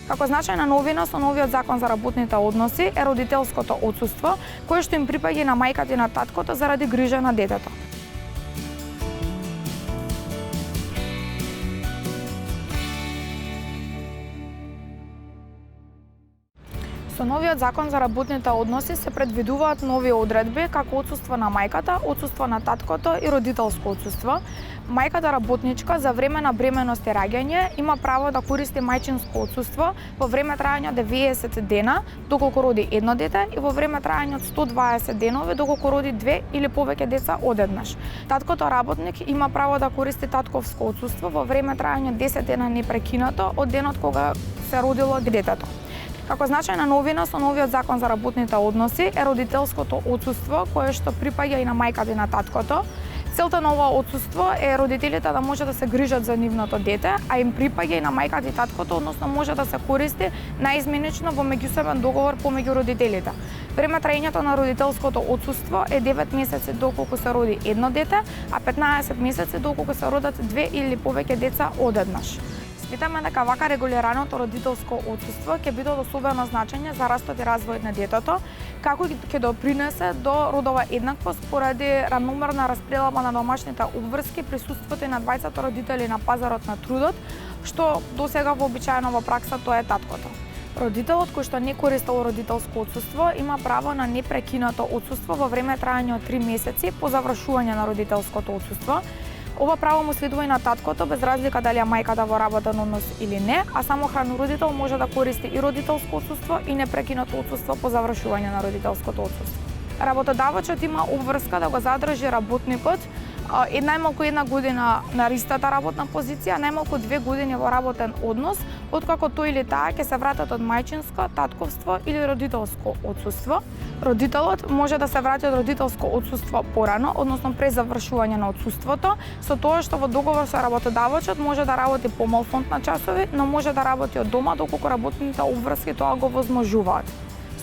Како значајна новина со новиот закон за работните односи е родителското отсуство, кое што им припаѓа на мајката и на таткото заради грижа на детето. Со новиот закон за работните односи се предвидуваат нови одредби како отсуство на мајката, отсуство на таткото и родителско отсуство. Мајката работничка за време на бременост и раѓање има право да користи мајчинско отсуство во време трајање од 90 дена доколку роди едно дете и во време трајање од 120 денови доколку роди две или повеќе деца одеднаш. Таткото работник има право да користи татковско отсуство во време трајање од 10 дена непрекинато од денот кога се родило детето. Како значајна новина со новиот закон за работните односи е родителското отсуство кое што припаѓа и на мајката и на таткото. Целта на ова отсуство е родителите да може да се грижат за нивното дете, а им припаѓа и на мајката и таткото, односно може да се користи наизменично во меѓусебен договор помеѓу родителите. Време траењето на родителското отсуство е 9 месеци доколку се роди едно дете, а 15 месеци доколку се родат две или повеќе деца одеднаш. Сметаме дека вака регулираното родителско отсуство ќе биде од особено значење за растот и развојот на детето, како и ќе допринесе до родова еднаквост поради рамномерна распределба на домашните обврски, присуството и на двајцата родители на пазарот на трудот, што досега вообичаено во пракса тоа е таткото. Родителот кој што не користел родителско отсуство има право на непрекинато отсуство во време трајање од 3 месеци по завршување на родителското отсуство. Ова право му следува и на таткото, без разлика дали е мајката во работен однос или не, а самохран родител може да користи и родителско отсуство и непрекинато отсуство по завршување на родителското отсуство. Работодавачот има обврска да го задржи работникот најмалку една година на истата работна позиција, најмалку 2 години во работен однос, откако тој или таа ќе се вратат од мајчинско, татковство или родителско отсуство. Родителот може да се врати од родителско отсуство порано, односно пред завршување на отсуството, со тоа што во договор со работодавачот може да работи помал фонд на часови, но може да работи од дома доколку работните обврски тоа го возможуваат.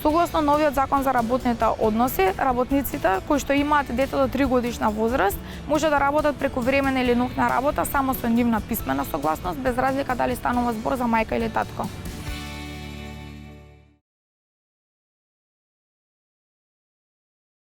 Согласно новиот закон за работните односи, работниците кои што имаат дете до 3 годишна возраст може да работат преку времена или ноќна работа само со нивна писмена согласност, без разлика дали станува збор за мајка или татко.